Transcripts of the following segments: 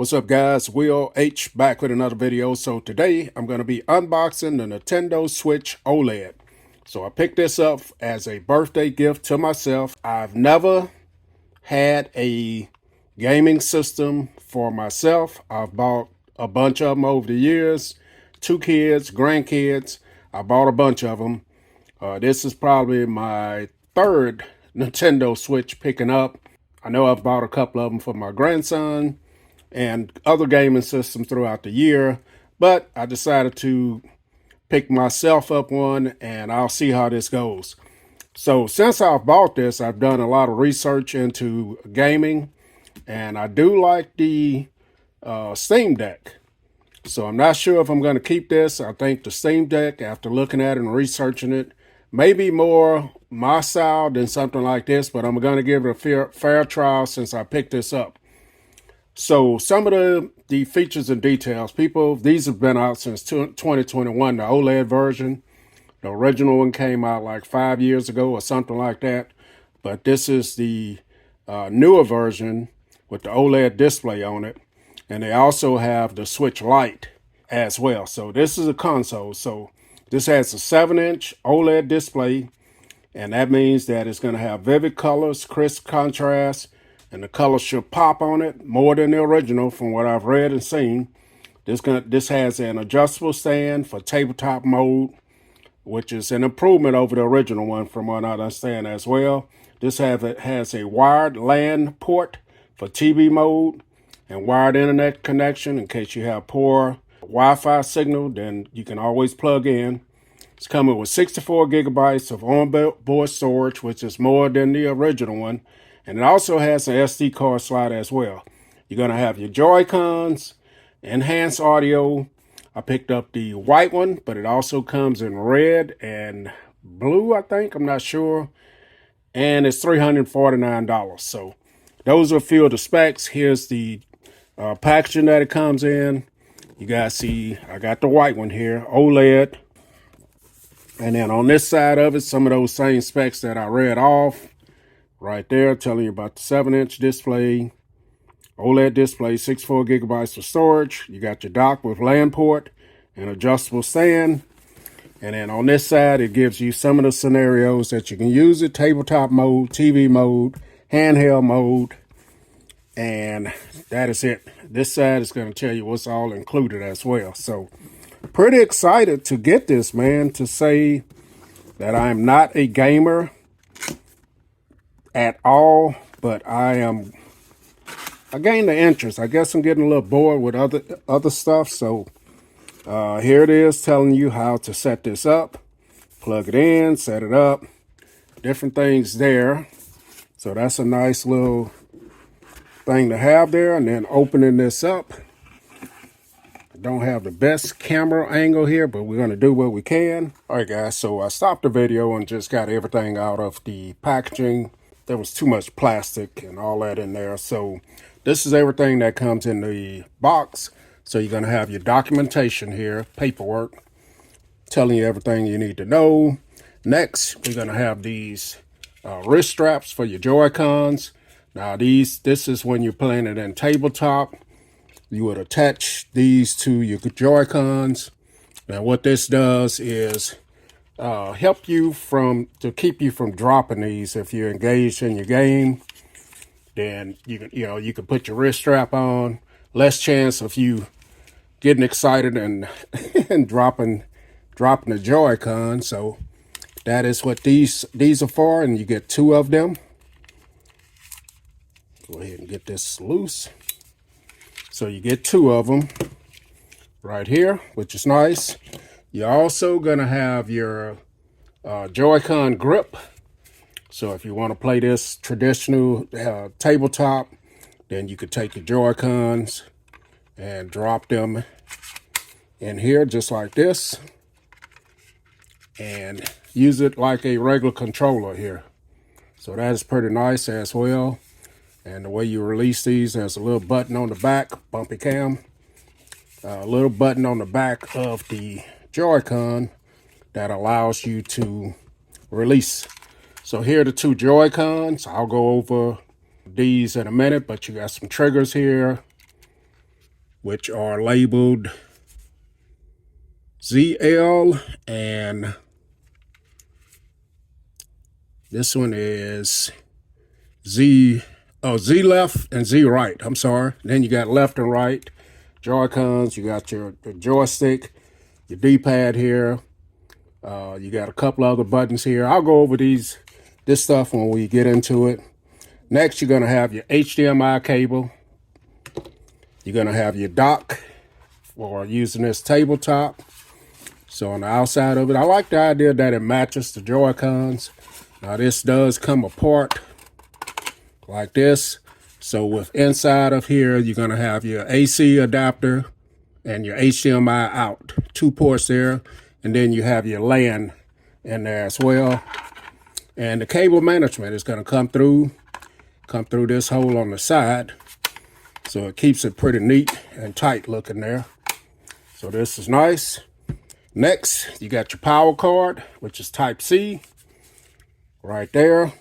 What's up guys, Will H back with another video. So today I'm going to be unboxing the Nintendo Switch OLED. So I picked this up as a birthday gift to myself. I've never had a gaming system for myself. I've bought a bunch of them over the years. 2 kids, grandkids, I bought a bunch of them. This is probably my third Nintendo Switch picking up. I know I've bought a couple of them for my grandson and other gaming systems throughout the year, but I decided to pick myself up one and I'll see how this goes. So since I've bought this, I've done a lot of research into gaming, and I do like the Steam Deck. So I'm not sure if I'm going to keep this. I think the Steam Deck, after looking at it and researching it, may be more my style than something like this, but I'm going to give it a fair trial since I picked this up. So some of the features and details, these have been out since 2021, the OLED version. The original one came out like 5 years ago or something like that. But this is the newer version with the OLED display on it. And they also have the Switch Lite as well. So this is a console. So this has a 7-inch OLED display. And that means that it's going to have vivid colors, crisp contrast, and the colors should pop on it more than the original from what I've read and seen. This has an adjustable stand for tabletop mode, which is an improvement over the original one from what I understand as well. This has a wired LAN port for TV mode and wired internet connection in case you have poor Wi-Fi signal, then you can always plug in. It's coming with 64 gigabytes of onboard storage, which is more than the original one. And it also has an SD card slot as well. You're going to have your Joy-Cons, enhanced audio. I picked up the white one, but it also comes in red and blue, I think. I'm not sure. And it's $349. So those are a few of the specs. Here's the packaging that it comes in. You guys see, I got the white one here, OLED. And then on this side of it, some of those same specs that I read off. Right there, telling you about the 7-inch display, OLED display, 64 gigabytes of storage. You got your dock with LAN port and adjustable stand. And then on this side, it gives you some of the scenarios that you can use it: tabletop mode, TV mode, handheld mode. And that is it. This side is going to tell you what's all included as well. So pretty excited to get this, man, to say that I'm not a gamer at all, but I gained the interest. I guess I'm getting a little bored with other stuff. So here it is, telling you how to set this up, plug it in, set it up, different things there. So that's a nice little thing to have there. And then opening this up, I don't have the best camera angle here, but we're going to do what we can. All right guys, so I stopped the video and just got everything out of the packaging. There was too much plastic and all that in there. So this is everything that comes in the box. So you're going to have your documentation here, paperwork, telling you everything you need to know. Next, we're going to have these wrist straps for your Joy-Cons. Now this is when you're playing it in tabletop. You would attach these to your Joy-Cons. Now what this does is help you to keep you from dropping these. If you're engaged in your game, then you can put your wrist strap on. Less chance of you getting excited and and dropping the Joy-Con. So that is what these are for, and you get 2 of them. Go ahead and get this loose. So you get 2 of them right here, which is nice. You're also going to have your Joy-Con grip. So if you want to play this traditional tabletop, then you could take your Joy-Cons and drop them in here just like this and use it like a regular controller here. So that is pretty nice as well. And the way you release these, there's a little button on the back, bumpy cam, a little button on the back of the Joy-Con that allows you to release. So here are the 2 Joy-Cons. I'll go over these in a minute, but you got some triggers here. which are labeled ZL, and this one is Z left and Z right. I'm sorry. Then you got left and right Joy-Cons. You got your joystick, your D-pad here. You got a couple other buttons here. I'll go over this stuff when we get into it. Next, you're going to have your HDMI cable. You're going to have your dock for using this tabletop. So on the outside of it, I like the idea that it matches the Joy-Cons. Now this does come apart like this. So with inside of here, you're going to have your AC adapter and your HDMI out. 2 ports there. And then you have your LAN in there as well. And the cable management is going to come through this hole on the side. So it keeps it pretty neat and tight looking there. So this is nice. Next, you got your power cord, which is Type C, right there.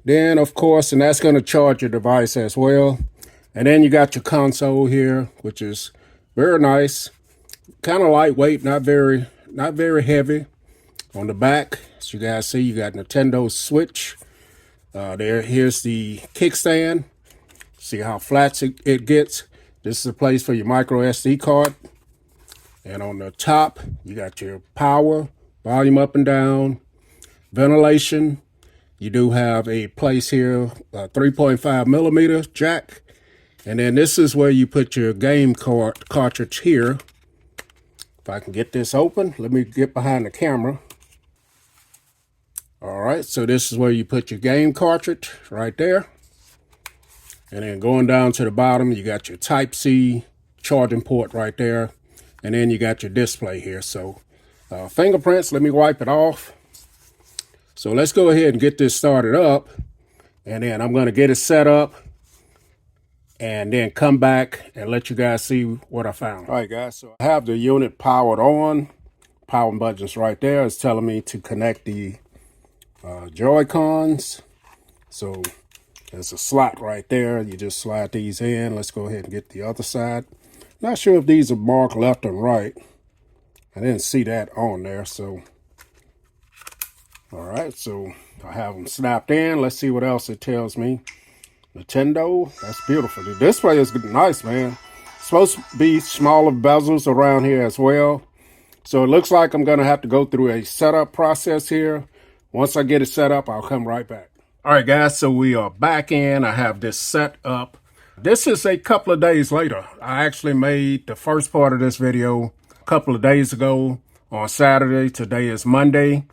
Then, of course, and that's going to charge your device as well. And then you got your console here, which is very nice. Kind of lightweight, not very heavy. On the back, as you guys see, you got Nintendo Switch. Here's the kickstand. See how flat it gets. This is a place for your micro SD card. And on the top, you got your power, volume up and down, ventilation. You do have a place here, a 3.5 millimeter jack. And then this is where you put your game cartridge here. If I can get this open, let me get behind the camera. All right, so this is where you put your game cartridge right there. And then going down to the bottom, you got your Type C charging port right there. And then you got your display here. So fingerprints, let me wipe it off. So let's go ahead and get this started up. And then I'm going to get it set up and then come back and let you guys see what I found. All right, guys, so I have the unit powered on. Power buttons right there. It's telling me to connect the Joy-Cons. So there's a slot right there. You just slide these in. Let's go ahead and get the other side. Not sure if these are marked left and right. I didn't see that on there, so. All right, so I have them snapped in. Let's see what else it tells me. Nintendo, that's beautiful. The display is nice, man. It's supposed to be smaller bezels around here as well. So it looks like I'm gonna have to go through a setup process here. Once I get it set up, I'll come right back. All right, guys, so we are back in. I have this set up. This is a couple of days later. I actually made the first part of this video a couple of days ago on Saturday. Today is Monday.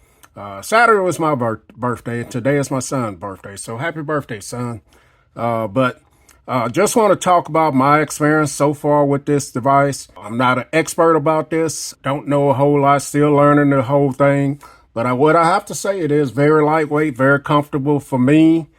Saturday was my birthday, and today is my son's birthday. So happy birthday, son. Just want to talk about my experience so far with this device. I'm not an expert about this. Don't know a whole lot. Still learning the whole thing. But what I have to say, it is very lightweight, very comfortable for me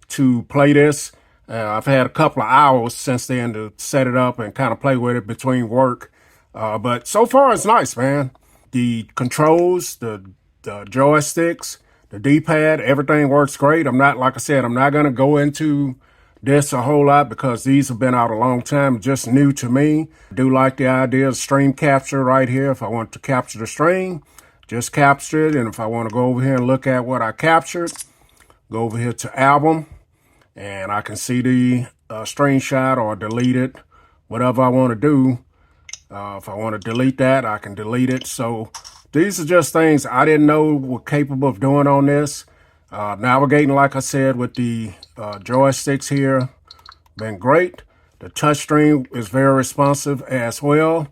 to play this. I've had a couple of hours since then to set it up and kind of play with it between work. But so far, it's nice, man. The controls, the joysticks, the D-pad, everything works great. Like I said, I'm not going to go into this a whole lot because these have been out a long time, just new to me. I do like the idea of stream capture right here. If I want to capture the stream, just capture it. And if I want to go over here and look at what I captured, go over here to album, and I can see the screenshot or delete it, whatever I want to do. If I want to delete that, I can delete it. So these are just things I didn't know were capable of doing on this. Navigating, like I said, with the joysticks here, been great. The touchscreen is very responsive as well.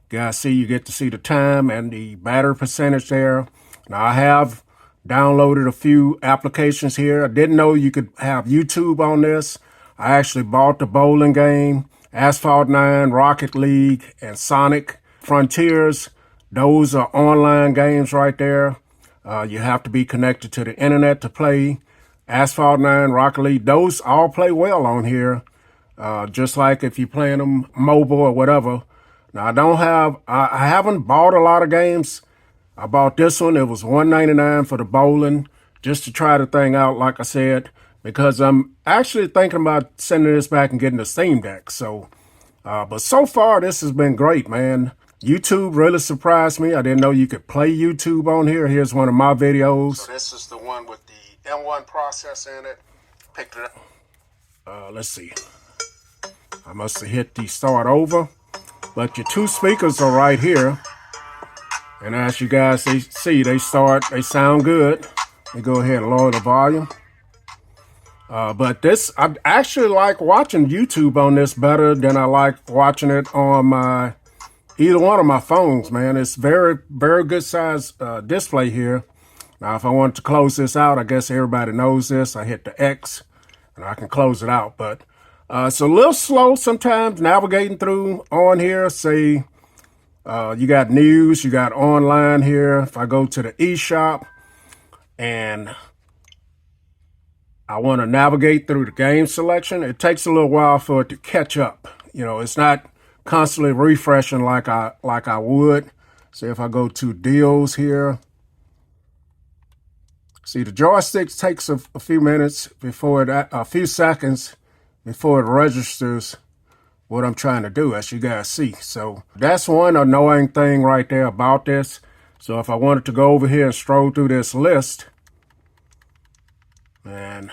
Guys, you get to see the time and the battery percentage there. Now, I have downloaded a few applications here. I didn't know you could have YouTube on this. I actually bought the bowling game, Asphalt 9, Rocket League, and Sonic Frontiers. Those are online games right there. You have to be connected to the internet to play. Asphalt 9, Rocket League, those all play well on here. Just like if you're playing them mobile or whatever. Now, I haven't bought a lot of games. I bought this one. It was $1.99 for the bowling, just to try the thing out, like I said, because I'm actually thinking about sending this back and getting the Steam Deck. So But so far, this has been great, man. YouTube really surprised me. I didn't know you could play YouTube on here. Here's one of my videos. So this is the one with the M1 processor in it. Picked it up. Let's see. I must have hit the start over. But your two speakers are right here. And as you guys see, they sound good. Let me go ahead and lower the volume. But this, I actually like watching YouTube on this better than I like watching it on either one of my phones, man. It's very, very good size display here. Now, if I want to close this out, I guess everybody knows this. I hit the X and I can close it out. But it's a little slow sometimes navigating through on here. Say you got news, you got online here. If I go to the eShop and I want to navigate through the game selection, it takes a little while for it to catch up. You know, it's not constantly refreshing like I would. So if I go to deals here, see the joystick takes a few minutes before a few seconds before it registers what I'm trying to do, as you guys see. So that's one annoying thing right there about this. So if I wanted to go over here and stroll through this list, and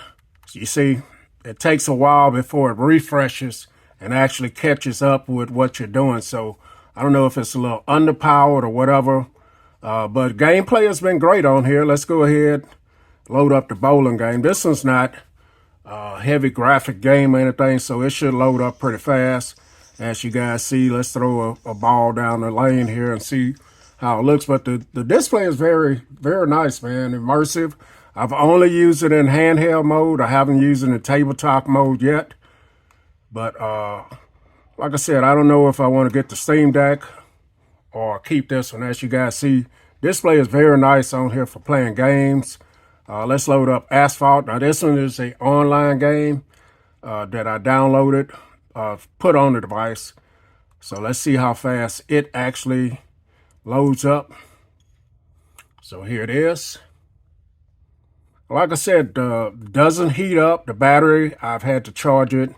you see, it takes a while before it refreshes and actually catches up with what you're doing. So I don't know if it's a little underpowered or whatever, but gameplay has been great on here. Let's go ahead, load up the bowling game. This one's not a heavy graphic game or anything, so it should load up pretty fast. As you guys see, let's throw a ball down the lane here and see how it looks. But the display is very, very nice, man, immersive. I've only used it in handheld mode. I haven't used it in tabletop mode yet. But like I said, I don't know if I want to get the Steam Deck or keep this one. As you guys see, display is very nice on here for playing games. Let's load up Asphalt. Now this one is an online game that I downloaded, put on the device. So let's see how fast it actually loads up. So here it is. Like I said, doesn't heat up. The battery, I've had to charge it.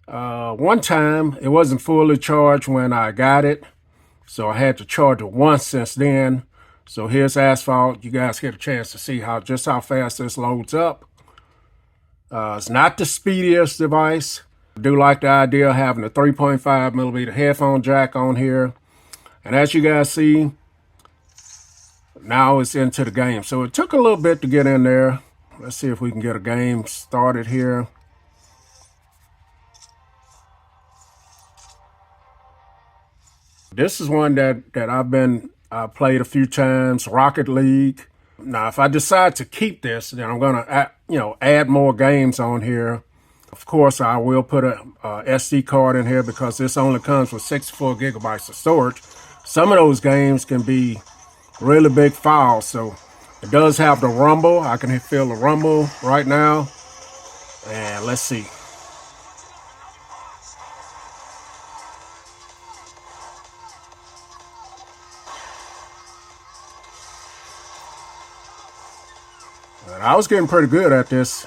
One time, it wasn't fully charged when I got it. So I had to charge it once since then. So here's Asphalt. You guys get a chance to see just how fast this loads up. It's not the speediest device. I do like the idea of having a 3.5 millimeter headphone jack on here. And as you guys see, now it's into the game. So it took a little bit to get in there. Let's see if we can get a game started here. This is one that I've played a few times, Rocket League. Now, if I decide to keep this, then I'm going to add more games on here. Of course, I will put a SD card in here because this only comes with 64 gigabytes of storage. Some of those games can be really big files, so it does have the rumble. I can feel the rumble right now. And let's see. And I was getting pretty good at this,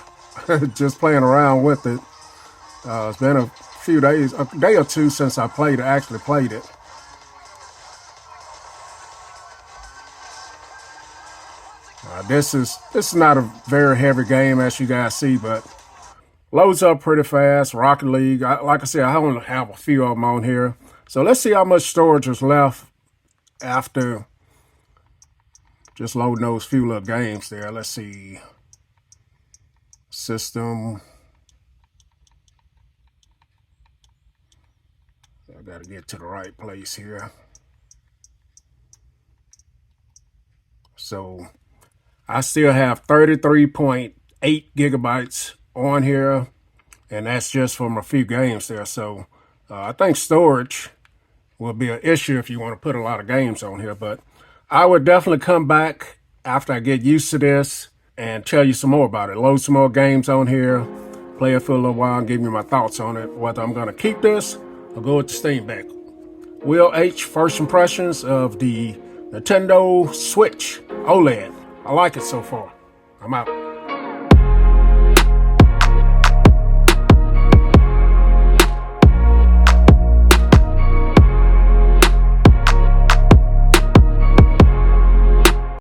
just playing around with it. It's been a few days, a day or two since I actually played it. This is not a very heavy game, as you guys see, but loads up pretty fast. Rocket League, like I said, I only have a few of them on here. So let's see how much storage is left after just loading those few little games there. Let's see. System. I got to get to the right place here. So I still have 33.8 gigabytes on here, and that's just from a few games there. So I think storage will be an issue if you want to put a lot of games on here, but I would definitely come back after I get used to this and tell you some more about it. Load some more games on here, play it for a little while, and give you my thoughts on it, whether I'm going to keep this or go with the Steam Deck. Will H, first impressions of the Nintendo Switch OLED. I like it so far. I'm out.